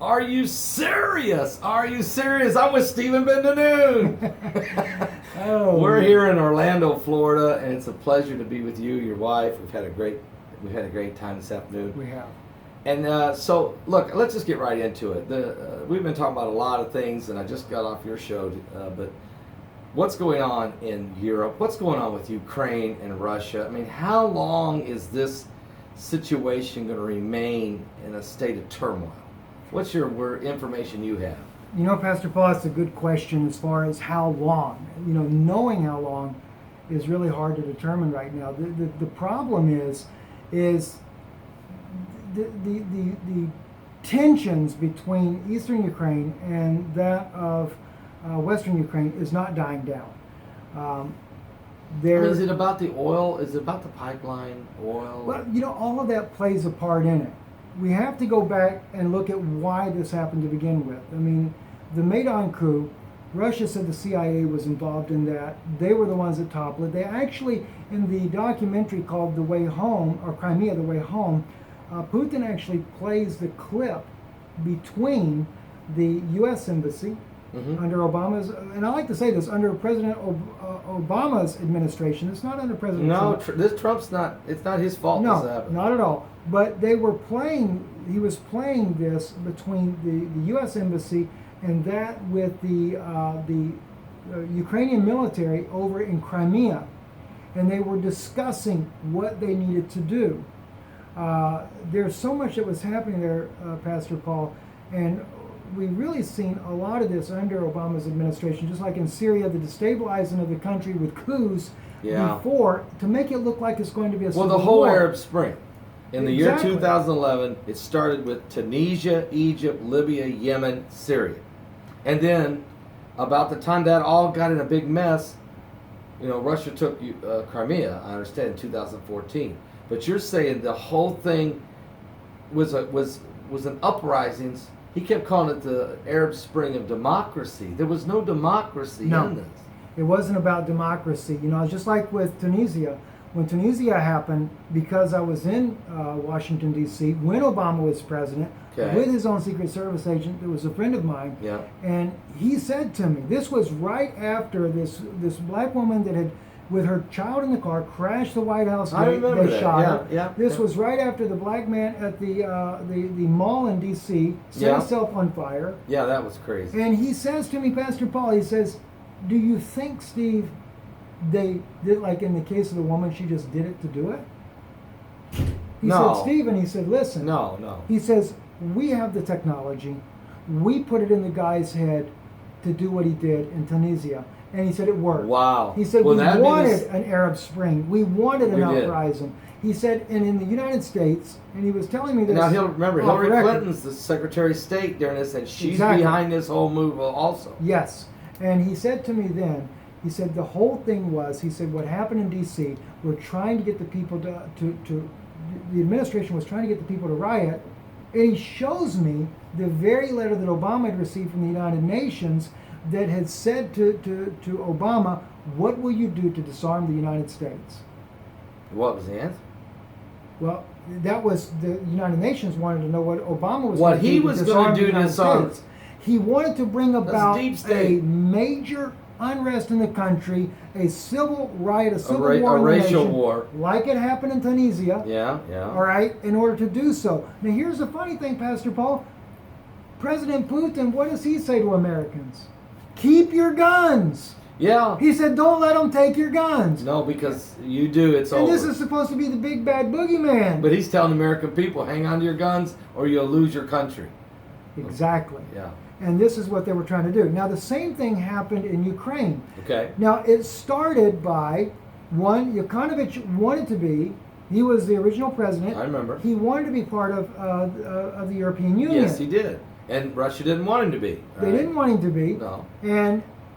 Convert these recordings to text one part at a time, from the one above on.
Are you serious? Are you serious? I'm with Stephen Ben DeNoon. Oh, We're here in Orlando, Florida, and it's a pleasure to be with you, your wife. We've had a great time this afternoon. we have. And so, look, let's just get right into it. We've been talking about a lot of things, and I just got off your show, but what's going on in Europe? What's going on with Ukraine and Russia? I mean, how long is this situation going to remain in a state of turmoil? What's your information you have? You know, Pastor Paul, that's a good question as far as how long. You know, knowing how long is really hard to determine right now. The problem is the tensions between eastern Ukraine and that of western Ukraine is not dying down. Is it about the oil? Is it about the pipeline oil? Well, you know, all of that plays a part in it. We have to go back and look at why this happened to begin with. I mean, the Maidan coup, Russia said the CIA was involved in that. They were the ones that toppled it. They actually, in the documentary called The Way Home, or Crimea, The Way Home, Putin actually plays the clip between the U.S. Embassy under Obama's, and I like to say this, under President Obama's administration. It's not under President Trump. No, this Trump's not, it's not his fault this No, happened. not at all. But he was playing this between the U.S. Embassy and that with the Ukrainian military over in Crimea. And they were discussing what they needed to do. There's so much that was happening there, Pastor Paul, and we've really seen a lot of this under Obama's administration, just like in Syria, the destabilizing of the country with coups before to make it look like it's going to be a civil Well, the whole war. Arab Spring. In the year 2011, it started with Tunisia, Egypt, Libya, Yemen, Syria. And then, about the time that all got in a big mess, you know, Russia took Crimea, I understand, in 2014. But you're saying the whole thing was an uprising. He kept calling it the Arab Spring of democracy. There was no democracy in this. It wasn't about democracy. You know, just like with Tunisia. When Tunisia happened, because I was in Washington, D.C., when Obama was president, with his own Secret Service agent that was a friend of mine, and he said to me, this was right after this black woman that had, with her child in the car, crashed the White House gate. I remember that. Shot her. This was right after the black man at the mall in D.C. set himself on fire. Yeah, that was crazy. And he says to me, Pastor Paul, he says, do you think, Steve, they did, like in the case of the woman, she just did it to do it? He said, Stephen, he said, listen. No. He says, we have the technology. We put it in the guy's head to do what he did in Tunisia. And he said it worked. Wow. He said, we wanted an Arab Spring. We wanted an uprising. He said, and in the United States, and he was telling me this. Now, Hillary Clinton's the Secretary of State during this, and she's behind this whole move also. Yes. And he said to me then, he said the whole thing was, he said what happened in D.C., we're trying to get the people the administration was trying to get the people to riot. And he shows me the very letter that Obama had received from the United Nations that had said to Obama, what will you do to disarm the United States? What was the answer? Well, that was the United Nations wanted to know what Obama was what he was going to do to disarm. He wanted to bring about a major unrest in the country, a civil riot, a civil war, a racial war, like it happened in Tunisia. Yeah. All right, in order to do so. Now, here's the funny thing, Pastor Paul. President Putin, what does he say to Americans? Keep your guns. Yeah. He said, don't let them take your guns. No, because you do, it's over. And this is supposed to be the big bad boogeyman. But he's telling the American people, hang on to your guns or you'll lose your country. Exactly. Yeah. And this is what they were trying to do. Now, the same thing happened in Ukraine. Okay. Now, it started by one, Yanukovych wanted to be, he was the original president. I remember. He wanted to be part of the European Union. Yes, he did. And Russia didn't want him to be. They didn't want him to be. No.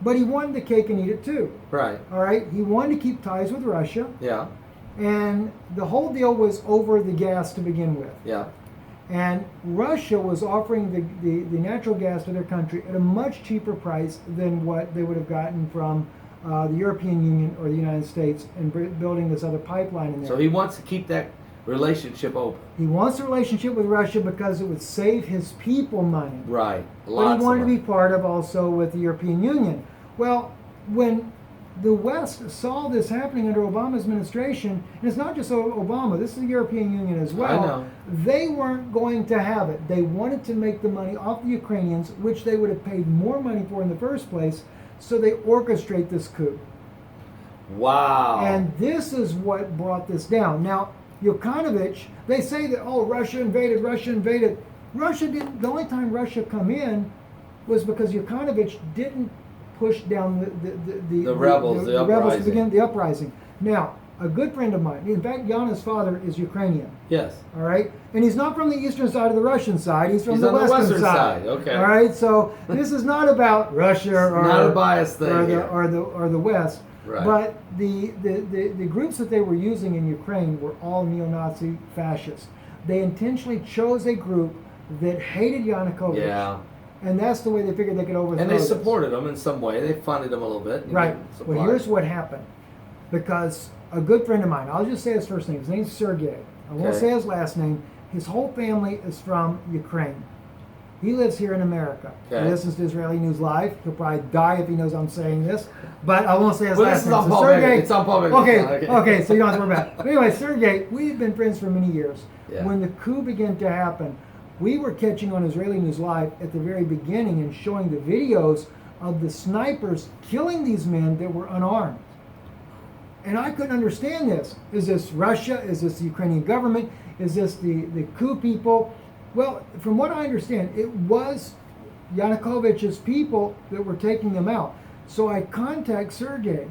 But he wanted the cake and eat it too. Right. All right. He wanted to keep ties with Russia. Yeah. And the whole deal was over the gas to begin with. Yeah. And Russia was offering the natural gas to their country at a much cheaper price than what they would have gotten from the European Union or the United States and building this other pipeline in there. So he wants to keep that relationship open. He wants a relationship with Russia because it would save his people money. Right. But he wanted to be part of also with the European Union. Well, when the West saw this happening under Obama's administration, and it's not just Obama, this is the European Union as well, I know. they weren't going to have it. They wanted to make the money off the Ukrainians, which they would have paid more money for in the first place, so they orchestrate this coup. Wow. And this is what brought this down. Now, Yukhanovich, they say that, oh, Russia invaded. Russia didn't, the only time Russia come in was because Yukhanovich didn't push down the rebels, the rebels to uprising. begin the uprising. Now, a good friend of mine, in fact, Yana's father is Ukrainian. Yes. All right, and he's not from the eastern side of the Russian side. He's from He's the on the western western side. side, okay. All right, so this is not about Russia or Not a biased thing here. or the West. Right. But the groups that they were using in Ukraine were all neo-Nazi fascists. They intentionally chose a group that hated Yanukovych. Yeah. And that's the way they figured they could overthrow And they this. supported him in some way. They funded him a little bit. Right. Well, here's what happened. Because a good friend of mine, I'll just say his first name. His name's Sergey. I won't Okay. say his last name. His whole family is from Ukraine. He lives here in America. Okay. He listens to Israeli News Live. He'll probably die if he knows I'm saying this. But I won't say his Well, last this is name. on So public. Sergey, It's on public. Okay, so you don't have to worry about it. But anyway, Sergey, we've been friends for many years. Yeah. When the coup began to happen, we were catching on Israeli News Live at the very beginning and showing the videos of the snipers killing these men that were unarmed. And I couldn't understand this. Is this Russia? Is this the Ukrainian government? Is this the coup people? Well, from what I understand, it was Yanukovych's people that were taking them out. So I contact Sergey.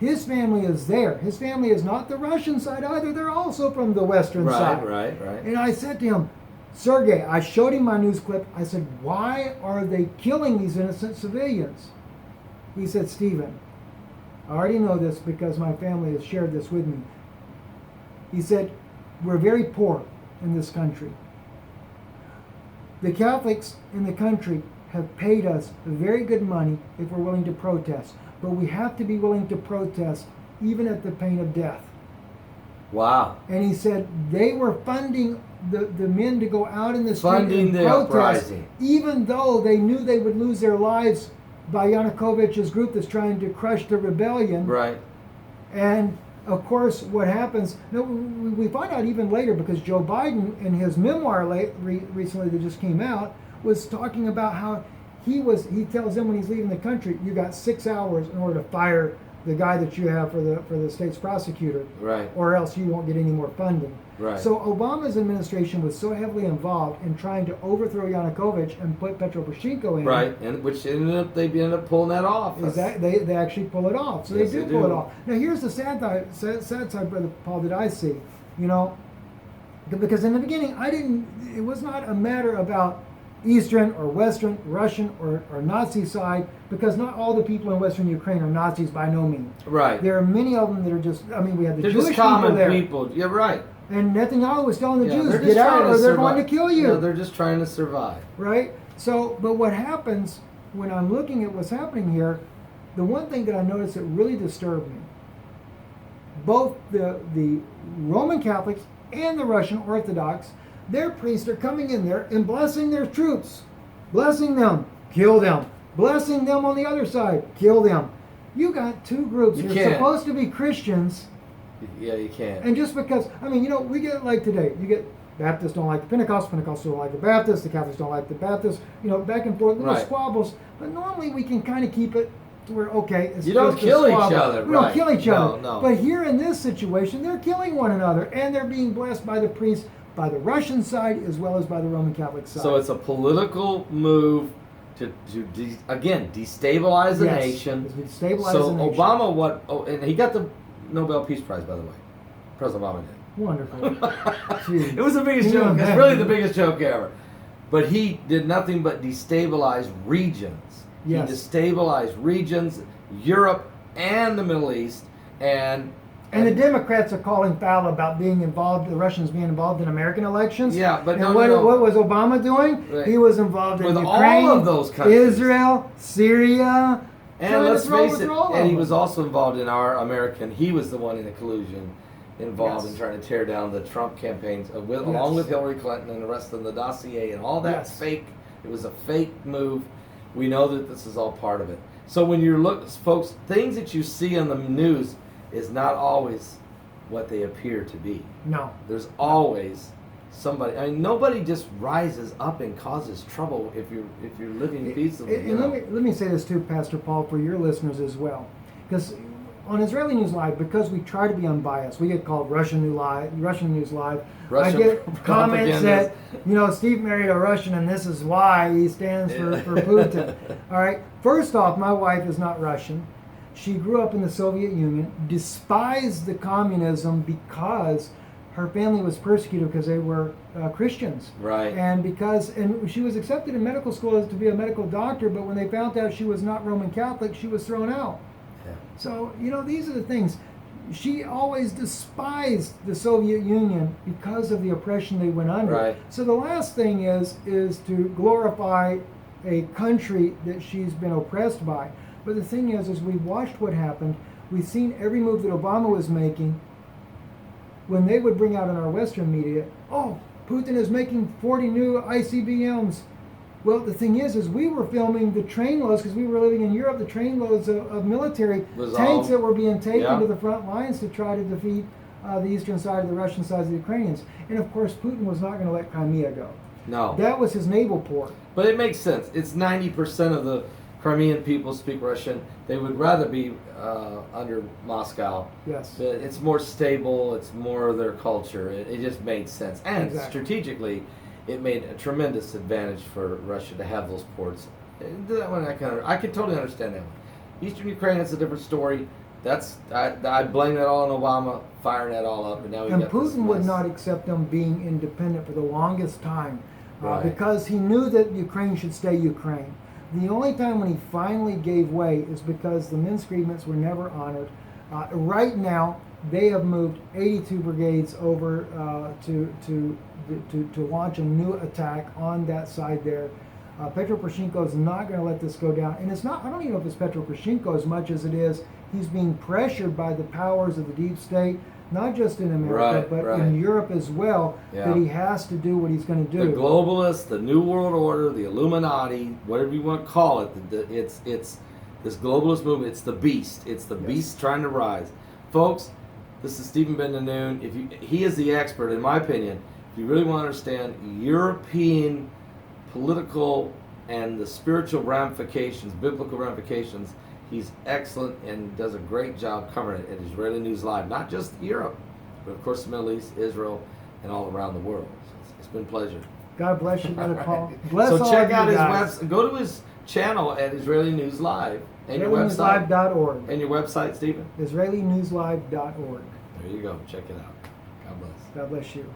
His family is there. His family is not the Russian side either. They're also from the western side. Right. And I said to him, Sergey, I showed him my news clip. I said, why are they killing these innocent civilians? He said, Stephen, I already know this because my family has shared this with me. He said, we're very poor in this country. The Catholics in the country have paid us very good money if we're willing to protest. But we have to be willing to protest even at the pain of death. Wow. And he said they were funding the men to go out in the street Funding and the protest, uprising. even though they knew they would lose their lives by Yanukovych's group that's trying to crush the rebellion. Right. And of course, what happens? No, we find out even later because Joe Biden, in his memoir recently that just came out, was talking about how he tells them when he's leaving the country, you got 6 hours in order to fire the guy that you have for the state's prosecutor, Right. or else you won't get any more funding. Right. So Obama's administration was so heavily involved in trying to overthrow Yanukovych and put Petro Poroshenko in. Right. And which they ended up pulling that off. They actually pull it off. So Yes, they do they pull do. it off. Now here's the sad side, Brother Paul, that I see. You know, because in the beginning it was not a matter about Eastern or Western, Russian or Nazi side, because not all the people in Western Ukraine are Nazis by no means. Right. There are many of them that are just, we have the They're Jewish just common people there. people. You're right. And Netanyahu was telling the Yeah, Jews, they're get just out trying or to they're survive. going to kill you. Yeah, they're just trying to survive. Right? So, but what happens when I'm looking at what's happening here, the one thing that I noticed that really disturbed me, both the Roman Catholics and the Russian Orthodox, their priests are coming in there and blessing their troops. Blessing them, kill them. Blessing them on the other side, kill them. You got two groups You that are can't. supposed to be Christians, Yeah, you can't. and just because, we get like today, you get Baptists don't like the Pentecostals don't like the Baptists, the Catholics don't like the Baptists, back and forth, little Right. squabbles. But normally we can kind of keep it to where, okay, it's You don't just a kill each squabble. other, We don't right. kill each other. No. But here in this situation, they're killing one another, and they're being blessed by the priests, by the Russian side as well as by the Roman Catholic side. So it's a political move to destabilize the Yes, nation. it's destabilize So the nation. Obama, and he got the Nobel Peace Prize, by the way. President Obama did. Wonderful. Jeez. It was the biggest You know joke. It's that. really the biggest joke ever. But he did nothing but destabilize regions. Yes. He destabilized regions, Europe and the Middle East, and the Democrats are calling foul about being involved, the Russians being involved in American elections. Yeah, but and no, what, no, no. what was Obama doing? Right. He was involved With in all Ukraine, of those countries. Israel, Syria. And trying to let's throw face it, overthrow and he them. was also involved in our American. He was the one in the collusion involved Yes. in trying to tear down the Trump campaigns, along with Hillary Clinton and the rest of the dossier and all that's fake. It was a fake move. We know that this is all part of it. So when you look, folks, things that you see on the news is not always what they appear to be. No. There's always somebody. I mean, nobody just rises up and causes trouble if you're living peacefully. And let me say this too, Pastor Paul, for your listeners as well, because on Israeli News Live, because we try to be unbiased, we get called Russian News Live. I get comments that, Steve married a Russian and this is why he stands for Putin. All right. First off, my wife is not Russian. She grew up in the Soviet Union, despised the communism because her family was persecuted because they were Christians. Right. And she was accepted in medical school to be a medical doctor, but when they found out she was not Roman Catholic, she was thrown out. Yeah. So, these are the things. She always despised the Soviet Union because of the oppression they went under. Right. So the last thing is to glorify a country that she's been oppressed by. But the thing is we watched what happened. We've seen every move that Obama was making. When they would bring out in our Western media, Putin is making 40 new ICBMs. Well, the thing is we were filming the trainloads, because we were living in Europe, the trainloads of military tanks that were being taken to the front lines to try to defeat the eastern side, the Russian side of the Ukrainians. And of course, Putin was not going to let Crimea go. No. That was his naval port. But it makes sense. It's 90% of the Crimean people speak Russian. They would rather be under Moscow. Yes. But it's more stable. It's more their culture. It just made sense. And Exactly. strategically, it made a tremendous advantage for Russia to have those ports. And that one I could totally understand that one. Eastern Ukraine, that's a different story. I blame that all on Obama firing that all up, and now we And got this Putin would mess. not accept them being independent for the longest time Right. because he knew that Ukraine should stay Ukraine. The only time when he finally gave way is because the Minsk agreements were never honored. Right now, they have moved 82 brigades over to launch a new attack on that side there. Petro Poroshenko is not going to let this go down. And it's not, I don't even know if it's Petro Poroshenko as much as it is he's being pressured by the powers of the deep state, not just in America, but in Europe as well, that he has to do what he's going to do. The globalists, the New World Order, the Illuminati, whatever you want to call it, it's this globalist movement. It's the beast. It's the beast trying to rise. Folks, this is Stephen Ben DeNoon. He is the expert, in my opinion. If you really want to understand European political and the spiritual ramifications, biblical ramifications, he's excellent and does a great job covering it at Israeli News Live. Not just Europe, but of course the Middle East, Israel, and all around the world. So it's been a pleasure. God bless you, Brother Paul. Bless So all check of you out his guys. website. Go to his channel at Israeli News Live. And your website. IsraeliNewsLive.org. And your website, Stephen? IsraeliNewsLive.org. There you go. Check it out. God bless. God bless you.